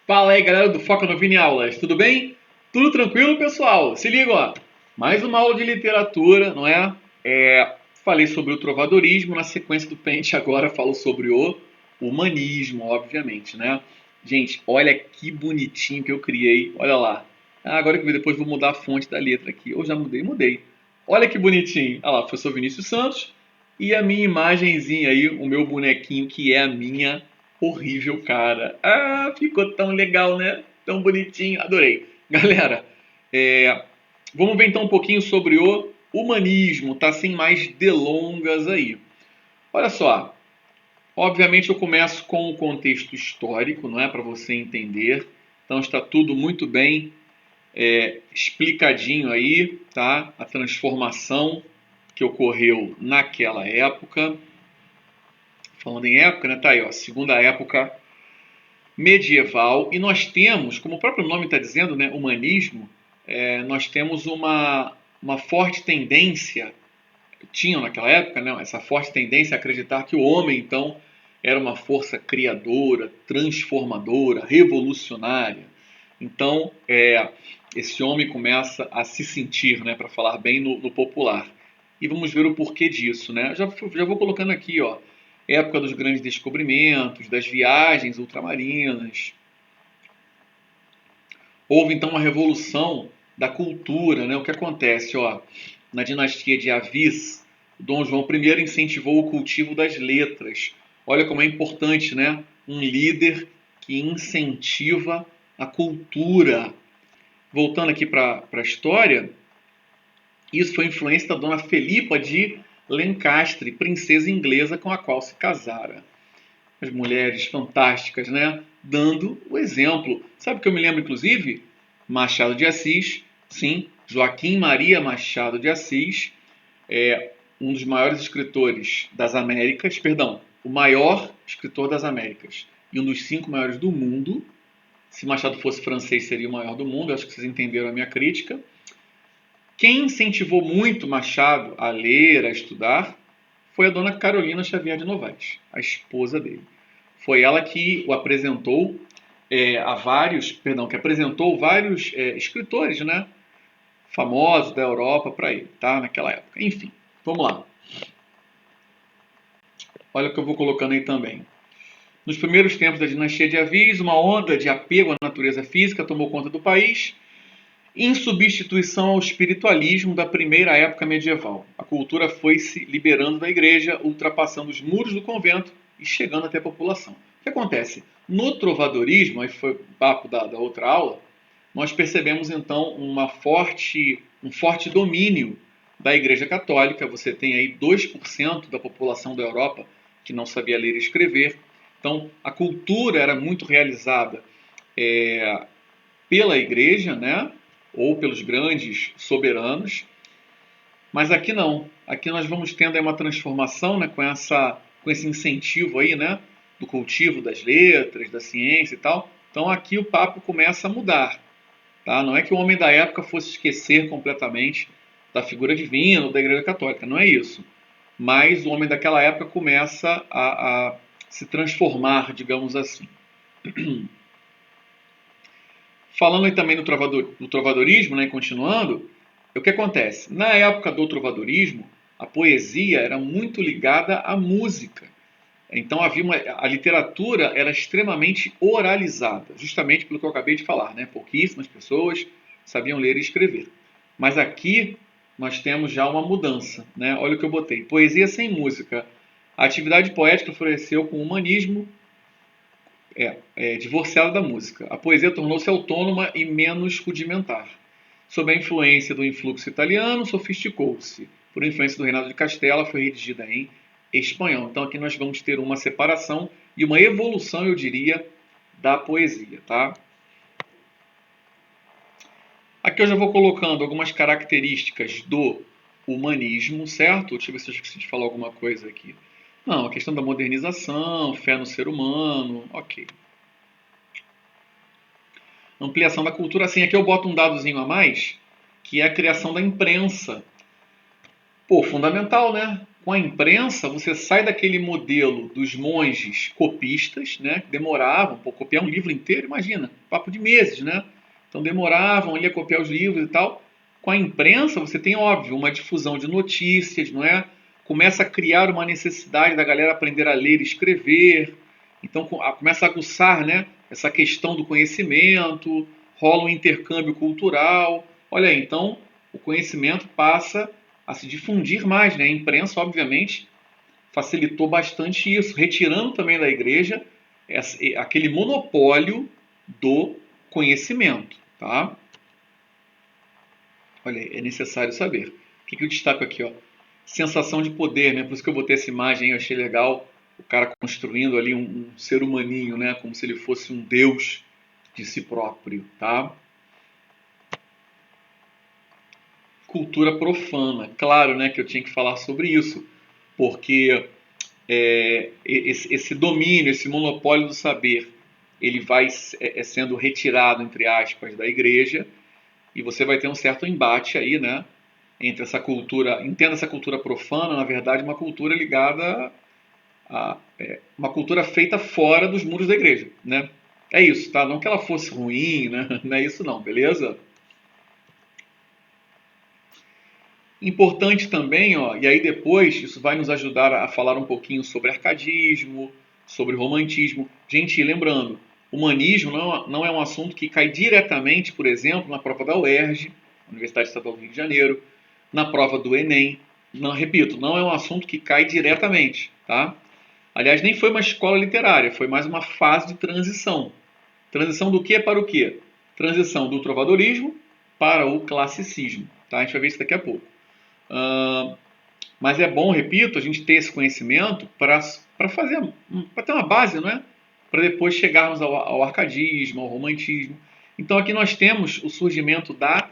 Fala aí, galera do Foca no Vini Aulas, tudo bem? Tudo tranquilo, pessoal? Se liga, ó. Mais uma aula de literatura, não é? Falei sobre o trovadorismo, na sequência do pente agora falo sobre o humanismo, obviamente, né? Gente, olha que bonitinho que eu criei, olha lá. Agora que depois vou mudar a fonte da letra aqui. Eu já mudei, mudei. Olha que bonitinho. Olha lá, professor Vinícius Santos e a minha imagenzinha aí, o meu bonequinho que é a minha horrível cara. Ah, ficou tão legal, né? Tão bonitinho, adorei. Galera, é, vamos ver então um pouquinho sobre o humanismo, tá? Sem mais delongas aí. Olha só, obviamente eu começo com o contexto histórico, não é? Para você entender. Então está tudo muito bem explicadinho aí, tá? A transformação que ocorreu naquela época. Falando em época, né? Tá aí, ó, segunda época medieval. E nós temos, como o próprio nome está dizendo, né, humanismo, nós temos uma forte tendência, tinham naquela época, né, essa forte tendência a acreditar que o homem, então, era uma força criadora, transformadora, revolucionária. Então, esse homem começa a se sentir, né, para falar bem no popular. E vamos ver o porquê disso, né? Já vou colocando aqui, ó, época dos grandes descobrimentos, das viagens ultramarinas. Houve então uma revolução da cultura, né? O que acontece, ó, na dinastia de Avis, Dom João I incentivou o cultivo das letras. Olha como é importante, né? Um líder que incentiva a cultura. Voltando aqui para a história, isso foi influência da dona Felipa de Lencastre, princesa inglesa com a qual se casara. As mulheres fantásticas, né? Dando o exemplo. Sabe o que eu me lembro, inclusive? Machado de Assis, sim, Joaquim Maria Machado de Assis, um dos maiores escritores das Américas, perdão, o maior escritor das Américas e um dos 5 maiores do mundo. Se Machado fosse francês, seria o maior do mundo, acho que vocês entenderam a minha crítica. Quem incentivou muito Machado a ler, a estudar, foi a dona Carolina Xavier de Novaes, a esposa dele. Foi ela que o apresentou a vários, perdão, que apresentou vários escritores, né, famosos da Europa para ele, tá, naquela época. Enfim, vamos lá. Olha o que eu vou colocando aí também. Nos primeiros tempos da dinastia de Avis, uma onda de apego à natureza física tomou conta do país, em substituição ao espiritualismo da primeira época medieval. A cultura foi se liberando da igreja, ultrapassando os muros do convento e chegando até a população. O que acontece? No trovadorismo, aí foi o papo da outra aula, nós percebemos então um forte domínio da Igreja Católica. Você tem aí 2% da população da Europa que não sabia ler e escrever. Então, a cultura era muito realizada pela Igreja, né? Ou pelos grandes soberanos, mas aqui não. Aqui nós vamos tendo aí uma transformação, né, com esse incentivo aí, né, do cultivo das letras, da ciência e tal. Então aqui o papo começa a mudar. Tá? Não é que o homem da época fosse esquecer completamente da figura divina ou da Igreja Católica, não é isso. Mas o homem daquela época começa a se transformar, digamos assim. Falando aí também do trovadorismo, né, continuando, o que acontece? Na época do trovadorismo, a poesia era muito ligada à música. Então a literatura era extremamente oralizada, justamente pelo que eu acabei de falar, né? Pouquíssimas pessoas sabiam ler e escrever. Mas aqui nós temos já uma mudança, né? Olha o que eu botei: poesia sem música. A atividade poética floresceu com o humanismo, divorciada da música. A poesia tornou-se autônoma e menos rudimentar. Sob a influência do influxo italiano, sofisticou-se. Por influência do Reinado de Castela, foi redigida em espanhol. Então aqui nós vamos ter uma separação e uma evolução, eu diria, da poesia, tá? Aqui eu já vou colocando algumas características do humanismo, certo? Deixa eu ver se eu esqueci de falar alguma coisa aqui. Não, a questão da modernização, fé no ser humano, ok. Ampliação da cultura, assim, aqui eu boto um dadozinho a mais, que é a criação da imprensa. Pô, fundamental, né? Com a imprensa, você sai daquele modelo dos monges copistas, né, que demoravam, pô, copiar um livro inteiro, imagina, papo de meses, né? Então demoravam ali a copiar os livros e tal. Com a imprensa, você tem, óbvio, uma difusão de notícias, não é? Começa a criar uma necessidade da galera aprender a ler e escrever. Então começa a aguçar, né, essa questão do conhecimento, rola um intercâmbio cultural. Olha aí, então o conhecimento passa a se difundir mais, né? A imprensa, obviamente, facilitou bastante isso, retirando também da igreja aquele monopólio do conhecimento, tá? Olha, é necessário saber. O que eu destaco aqui, ó? Sensação de poder, né? Por isso que eu botei essa imagem, eu achei legal o cara construindo ali um ser humaninho, né? Como se ele fosse um deus de si próprio, tá? Cultura profana. Claro, né, que eu tinha que falar sobre isso, porque esse domínio, esse monopólio do saber, ele vai sendo retirado, entre aspas, da igreja, e você vai ter um certo embate aí, né, entre essa cultura, entenda essa cultura profana, na verdade, uma cultura ligada uma cultura feita fora dos muros da igreja, né? É isso, tá? Não que ela fosse ruim, né? Não é isso não, beleza? Importante também, ó, e aí depois isso vai nos ajudar a falar um pouquinho sobre arcadismo, sobre romantismo. Gente, lembrando, humanismo não é um assunto que cai diretamente, por exemplo, na prova da UERJ, Universidade Estadual do Rio de Janeiro, na prova do Enem. Não, repito, não é um assunto que cai diretamente, tá? Aliás, nem foi uma escola literária, foi mais uma fase de transição. Transição do que para o quê? Transição do trovadorismo para o classicismo, tá? A gente vai ver isso daqui a pouco. Mas é bom, repito, a gente ter esse conhecimento para fazer, para ter uma base, não é? Para depois chegarmos ao arcadismo, ao romantismo. Então aqui nós temos o surgimento da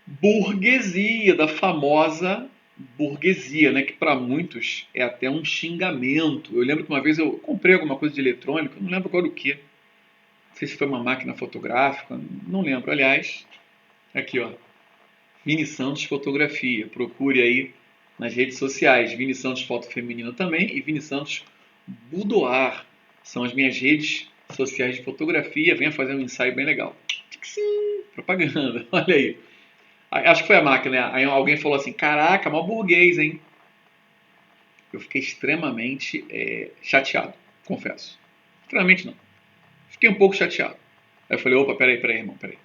burguesia, da famosa burguesia, né? Que para muitos é até um xingamento. Eu lembro que uma vez eu comprei alguma coisa de eletrônico, não lembro agora o que. Não sei se foi uma máquina fotográfica, não lembro. Aliás, aqui ó, Vini Santos Fotografia. Procure aí nas redes sociais. Vini Santos Foto Feminina também e Vini Santos Boudoir. São as minhas redes sociais de fotografia. Venha fazer um ensaio bem legal. Propaganda, olha aí. Acho que foi a máquina, né? Aí alguém falou assim, caraca, mó burguês, hein? Eu fiquei extremamente chateado, confesso. Extremamente não. Fiquei um pouco chateado. Aí eu falei, opa, peraí, irmão, peraí.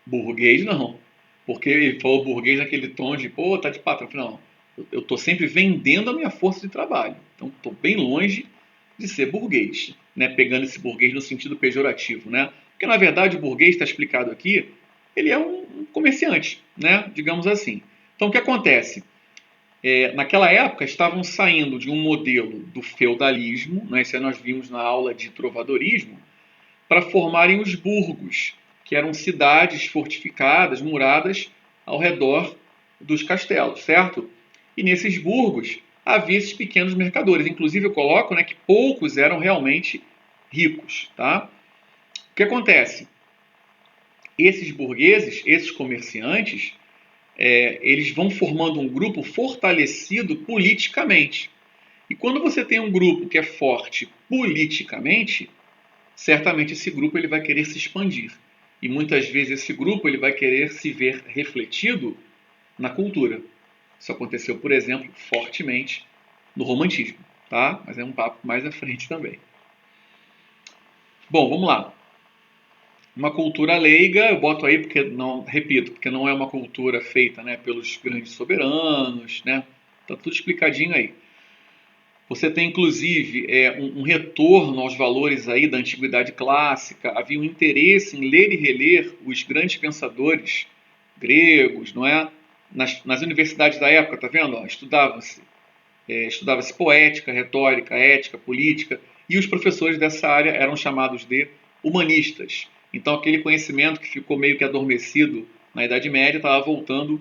Burguês não. Porque ele falou burguês naquele tom de, pô, tá de patrão. Eu falei, não, eu estou sempre vendendo a minha força de trabalho. Então estou bem longe de ser burguês, né? Pegando esse burguês no sentido pejorativo, né? Porque na verdade o burguês está explicado aqui, ele é um comerciante, né? Digamos assim. Então o que acontece? Naquela época estavam saindo de um modelo do feudalismo, né? Isso aí nós vimos na aula de trovadorismo, para formarem os burgos, que eram cidades fortificadas, muradas ao redor dos castelos, certo? E nesses burgos havia esses pequenos mercadores. Inclusive eu coloco, né, que poucos eram realmente ricos, tá? O que acontece? Esses burgueses, esses comerciantes, eles vão formando um grupo fortalecido politicamente. E quando você tem um grupo que é forte politicamente, certamente esse grupo ele vai querer se expandir. E muitas vezes esse grupo ele vai querer se ver refletido na cultura. Isso aconteceu, por exemplo, fortemente no romantismo, tá? Mas é um papo mais à frente também. Bom, vamos lá. Uma cultura leiga, eu boto aí porque não, repito, porque não é uma cultura feita, né, pelos grandes soberanos, né? Tá tudo explicadinho aí. Você tem inclusive um retorno aos valores aí da antiguidade clássica. Havia um interesse em ler e reler os grandes pensadores gregos, não é? Nas universidades da época, tá vendo? Estudava-se poética, retórica, ética, política, e os professores dessa área eram chamados de humanistas. Então aquele conhecimento que ficou meio que adormecido na Idade Média estava voltando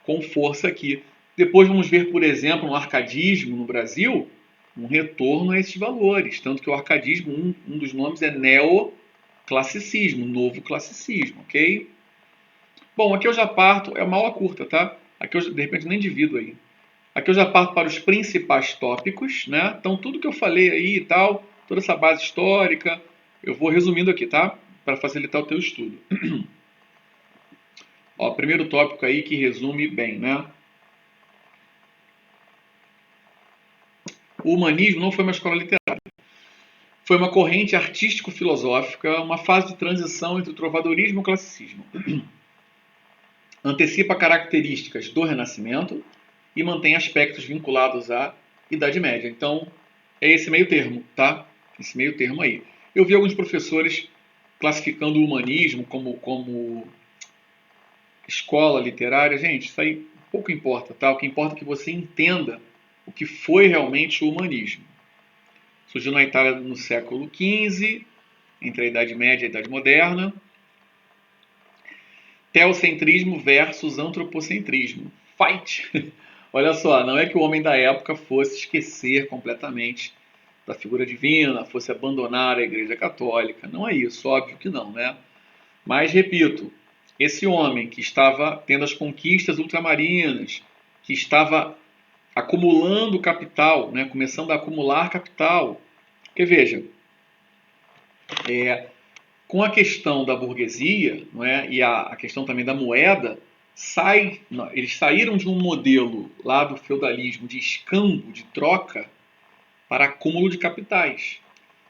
com força aqui. Depois vamos ver, por exemplo, no arcadismo no Brasil, um retorno a esses valores. Tanto que o arcadismo, um dos nomes é neoclassicismo, novo classicismo, ok? Bom, aqui eu já parto, é uma aula curta, tá? Aqui eu de repente nem divido aí. Aqui eu já parto para os principais tópicos, né? Então, tudo que eu falei aí e tal, toda essa base histórica, eu vou resumindo aqui, tá? Para facilitar o teu estudo. Ó, primeiro tópico aí que resume bem, né? O humanismo não foi uma escola literária. Foi uma corrente artístico-filosófica, uma fase de transição entre o trovadorismo e o classicismo. Antecipa características do Renascimento e mantém aspectos vinculados à Idade Média. Então, é esse meio termo, tá? Esse meio termo aí. Eu vi alguns professores classificando o humanismo como escola literária. Gente, isso aí pouco importa, tá? O que importa é que você entenda o que foi realmente o humanismo. Surgiu na Itália no século XV, entre a Idade Média e a Idade Moderna. Teocentrismo versus antropocentrismo. Fight! Olha só, não é que o homem da época fosse esquecer completamente da figura divina, fosse abandonar a Igreja Católica. Não é isso, óbvio que não, né? Mas, repito, esse homem que estava tendo as conquistas ultramarinas, que estava acumulando capital, né? Começando a acumular capital. Porque, veja, com a questão da burguesia, não é, e a questão também da moeda, eles saíram de um modelo lá do feudalismo de escambo, de troca, para acúmulo de capitais.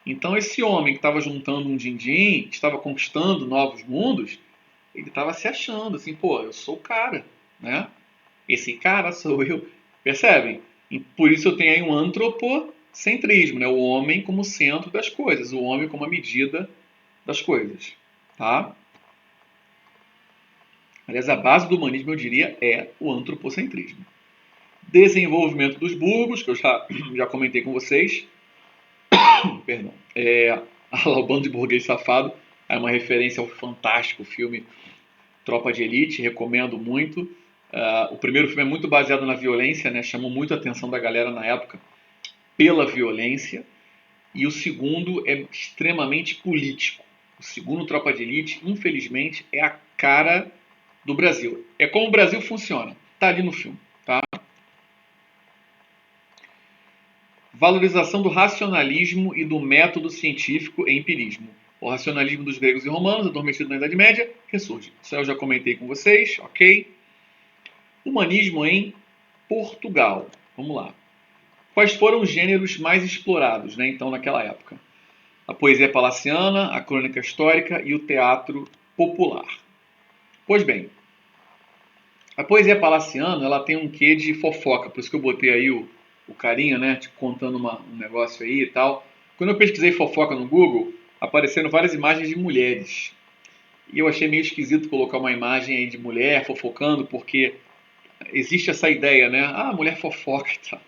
Então esse homem que estava juntando um din-din, que estava conquistando novos mundos, ele estava se achando assim, pô, eu sou o cara, né? Esse cara sou eu. Percebem? E por isso eu tenho aí um antropocentrismo, né? O homem como centro das coisas, o homem como a medida das coisas, tá? Aliás, a base do humanismo, eu diria, é o antropocentrismo. Desenvolvimento dos burgos, que eu já comentei com vocês. Perdão. O Bando de Burguês Safado é uma referência ao fantástico filme Tropa de Elite, recomendo muito. O primeiro filme é muito baseado na violência, né? Chamou muito a atenção da galera na época pela violência. E o segundo é extremamente político. O segundo, Tropa de Elite, infelizmente, é a cara do Brasil. É como o Brasil funciona. Tá ali no filme, tá? Valorização do racionalismo e do método científico e empirismo. O racionalismo dos gregos e romanos, adormecido na Idade Média, ressurge. Isso eu já comentei com vocês, ok? Humanismo em Portugal. Vamos lá. Quais foram os gêneros mais explorados, né, então, naquela época? A poesia palaciana, a crônica histórica e o teatro popular. Pois bem, a poesia palaciana, ela tem um quê de fofoca, por isso que eu botei aí o carinha, né, te contando um negócio aí e tal. Quando eu pesquisei fofoca no Google, apareceram várias imagens de mulheres. E eu achei meio esquisito colocar uma imagem aí de mulher fofocando, porque existe essa ideia, né? Ah, mulher fofoca e tal.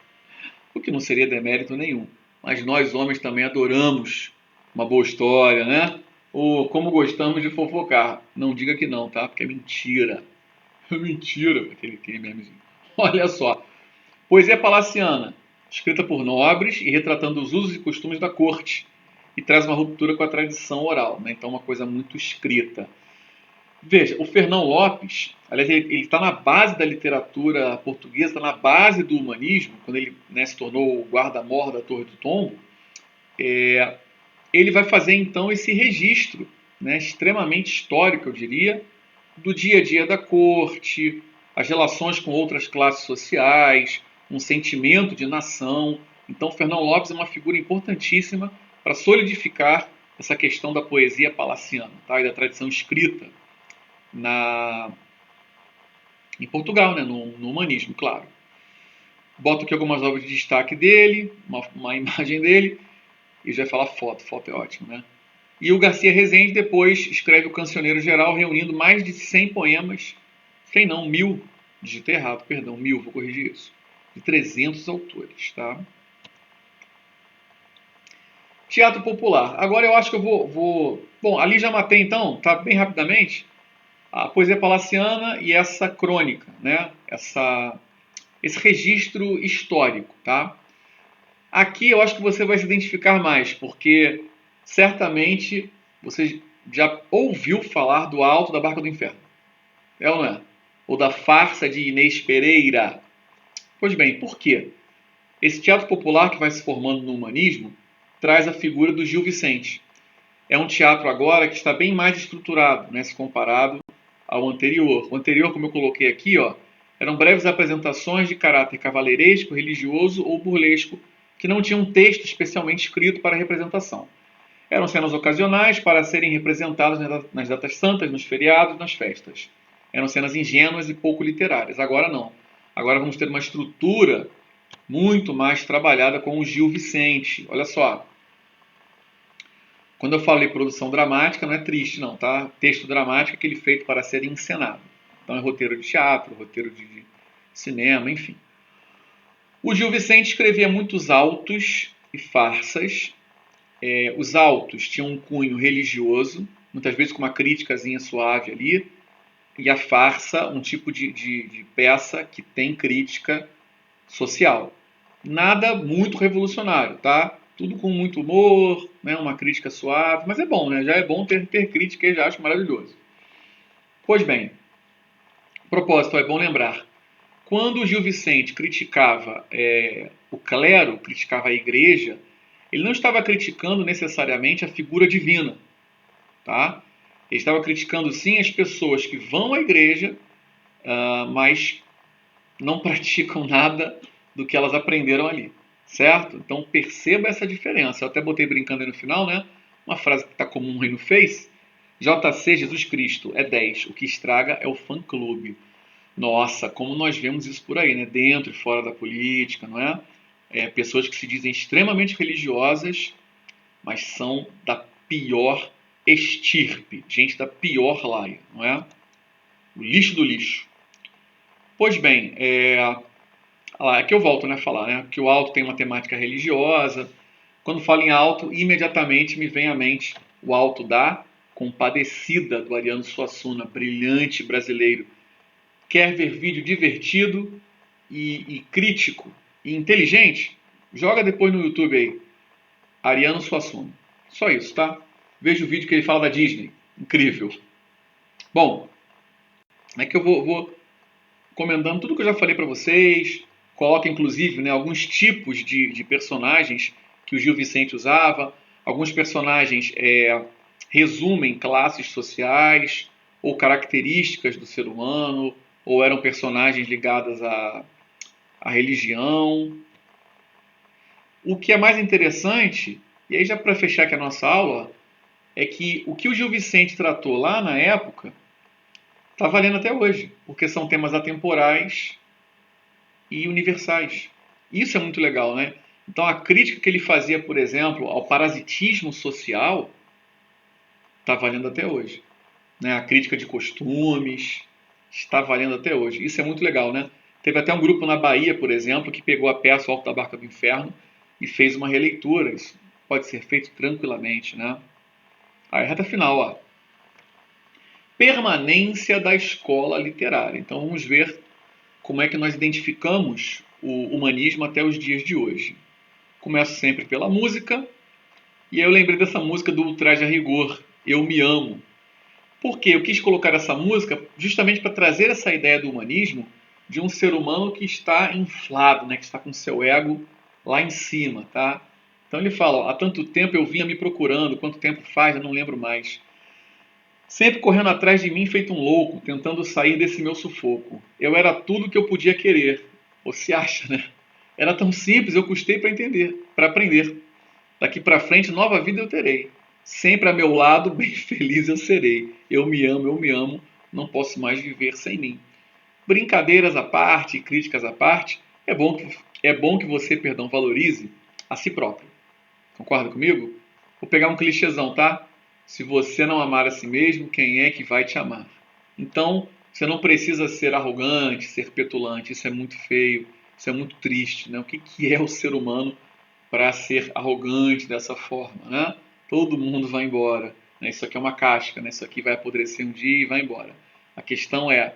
O que não seria demérito nenhum. Mas nós homens também adoramos uma boa história, né? Ou como gostamos de fofocar. Não diga que não, tá? Porque é mentira. É mentira, aquele memezinho. Olha só. Poesia palaciana, escrita por nobres e retratando os usos e costumes da corte. E traz uma ruptura com a tradição oral, né? Então, uma coisa muito escrita. Veja, o Fernão Lopes, aliás, ele está na base da literatura portuguesa, está na base do humanismo, quando ele, né, se tornou o guarda-mor da Torre do Tombo. Ele vai fazer então esse registro, né, extremamente histórico, eu diria, do dia a dia da corte, as relações com outras classes sociais, um sentimento de nação. Então, Fernão Lopes é uma figura importantíssima para solidificar essa questão da poesia palaciana, tá, e da tradição escrita em Portugal, né, no humanismo, claro. Boto aqui algumas obras de destaque dele, uma imagem dele, e já vai falar foto é ótimo, né? E o Garcia Rezende depois escreve o Cancioneiro Geral, reunindo mais de 100 poemas, 100 não, 1000, digitei errado, perdão, 1000, vou corrigir isso, de 300 autores, tá? Teatro popular. Agora eu acho que eu vou... Bom, ali já matei então, tá, bem rapidamente, a poesia palaciana e essa crônica, né? Esse registro histórico, tá? Aqui eu acho que você vai se identificar mais, porque certamente você já ouviu falar do Alto da Barca do Inferno. É ou não é? Ou da farsa de Inês Pereira. Pois bem, por quê? Esse teatro popular que vai se formando no humanismo traz a figura do Gil Vicente. É um teatro agora que está bem mais estruturado, né, se comparado ao anterior. O anterior, como eu coloquei aqui, ó, eram breves apresentações de caráter cavalheiresco, religioso ou burlesco, que não tinham um texto especialmente escrito para a representação. Eram cenas ocasionais para serem representadas nas datas santas, nos feriados, nas festas. Eram cenas ingênuas e pouco literárias. Agora não. Agora vamos ter uma estrutura muito mais trabalhada com o Gil Vicente. Olha só. Quando eu falo em produção dramática, não é triste não, tá? Texto dramático é aquele feito para ser encenado. Então é roteiro de teatro, roteiro de cinema, enfim. O Gil Vicente escrevia muitos autos e farsas. Os autos tinham um cunho religioso, muitas vezes com uma críticazinha suave ali, e a farsa, um tipo de peça que tem crítica social. Nada muito revolucionário, tá? Tudo com muito humor, né? Uma crítica suave, mas é bom, né? Já é bom ter crítica e já acho maravilhoso. Pois bem, propósito, é bom lembrar, quando o Gil Vicente criticava o clero, criticava a igreja, ele não estava criticando necessariamente a figura divina, tá? Ele estava criticando sim as pessoas que vão à igreja, mas não praticam nada do que elas aprenderam ali, certo? Então perceba essa diferença. Eu até botei brincando aí no final, né? Uma frase que está comum aí no Face. JC Jesus Cristo é 10. O que estraga é o fã-clube. Nossa, como nós vemos isso por aí, né? Dentro e fora da política, não é? Pessoas que se dizem extremamente religiosas, mas são da pior estirpe. Gente da pior laia, não é? O lixo do lixo. Pois bem, aqui eu volto, né, a falar, né, que o alto tem uma temática religiosa. Quando falo em alto, imediatamente me vem à mente o Alto da Compadecida, do Ariano Suassuna, brilhante brasileiro. Quer ver vídeo divertido e crítico e inteligente? Joga depois no YouTube aí, Ariano Suassuna. Só isso, tá? Veja o vídeo que ele fala da Disney. Incrível. Bom, é que eu vou comentando tudo que eu já falei para vocês. Coloca, inclusive, né, alguns tipos de personagens que o Gil Vicente usava. Alguns personagens resumem classes sociais ou características do ser humano, ou eram personagens ligadas à religião. O que é mais interessante, e aí já para fechar aqui a nossa aula, é que o que o Gil Vicente tratou lá na época está valendo até hoje, porque são temas atemporais e universais. Isso é muito legal, né? Então a crítica que ele fazia, por exemplo, ao parasitismo social está valendo até hoje. Né? A crítica de costumes está valendo até hoje. Isso é muito legal, né? Teve até um grupo na Bahia, por exemplo, que pegou a peça O Alto da Barca do Inferno e fez uma releitura. Isso pode ser feito tranquilamente, né? Aí, reta final, ó. Permanência da escola literária. Então vamos ver como é que nós identificamos o humanismo até os dias de hoje. Começo sempre pela música, e aí eu lembrei dessa música do Ultraje a Rigor, Eu Me Amo. Por quê? Eu quis colocar essa música justamente para trazer essa ideia do humanismo de um ser humano que está inflado, né? Que está com seu ego lá em cima, tá? Então ele fala, ó, há tanto tempo eu vinha me procurando, quanto tempo faz, eu não lembro mais. Sempre correndo atrás de mim feito um louco, tentando sair desse meu sufoco. Eu era tudo que eu podia querer. Você acha, né? Era tão simples, eu custei para entender, para aprender. Daqui para frente, nova vida eu terei. Sempre a meu lado, bem feliz eu serei. Eu me amo, não posso mais viver sem mim. Brincadeiras à parte, críticas à parte, é bom que você, perdão, valorize a si próprio. Concorda comigo? Vou pegar um clichêzão, tá? Se você não amar a si mesmo, quem é que vai te amar? Então, você não precisa ser arrogante, ser petulante. Isso é muito feio, isso é muito triste, né? O que é o ser humano para ser arrogante dessa forma, né? Todo mundo vai embora. Né? Isso aqui é uma casca, né? Isso aqui vai apodrecer um dia e vai embora. A questão é,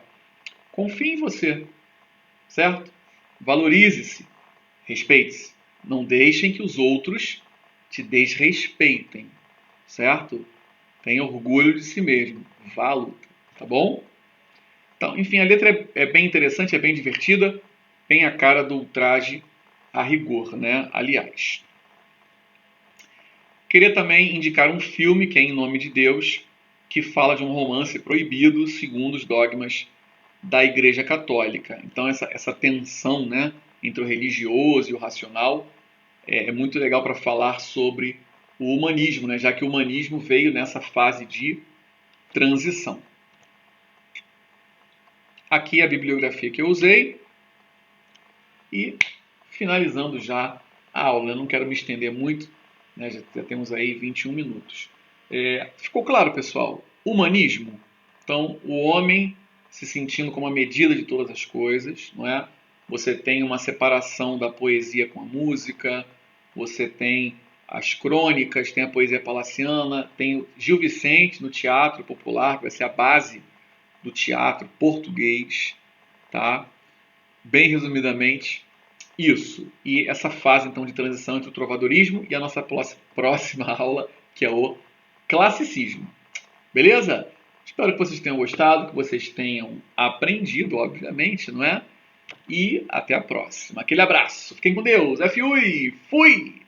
confie em você, certo? Valorize-se, respeite-se. Não deixem que os outros te desrespeitem, certo? Tenha orgulho de si mesmo. Vá à luta, tá bom? Então, enfim, a letra é bem interessante, é bem divertida. bem a cara do ultraje a rigor, né? Aliás. Queria também indicar um filme, que é Em Nome de Deus, que fala de um romance proibido segundo os dogmas da Igreja Católica. Então essa tensão, né, entre o religioso e o racional é muito legal para falar sobre o humanismo, né, já que o humanismo veio nessa fase de transição. Aqui a bibliografia que eu usei e finalizando já a aula. Eu não quero me estender muito, né, já temos aí 21 minutos. Ficou claro, pessoal? Humanismo. Então, o homem se sentindo como a medida de todas as coisas, não é? Você tem uma separação da poesia com a música, você tem as crônicas, tem a poesia palaciana, tem o Gil Vicente no teatro popular, que vai ser a base do teatro português, tá? Bem resumidamente, isso. E essa fase, então, de transição entre o trovadorismo e a nossa próxima aula, que é o classicismo. Beleza? Espero que vocês tenham gostado, que vocês tenham aprendido, obviamente, não é? E até a próxima. Aquele abraço. Fiquem com Deus. FUI! Fui!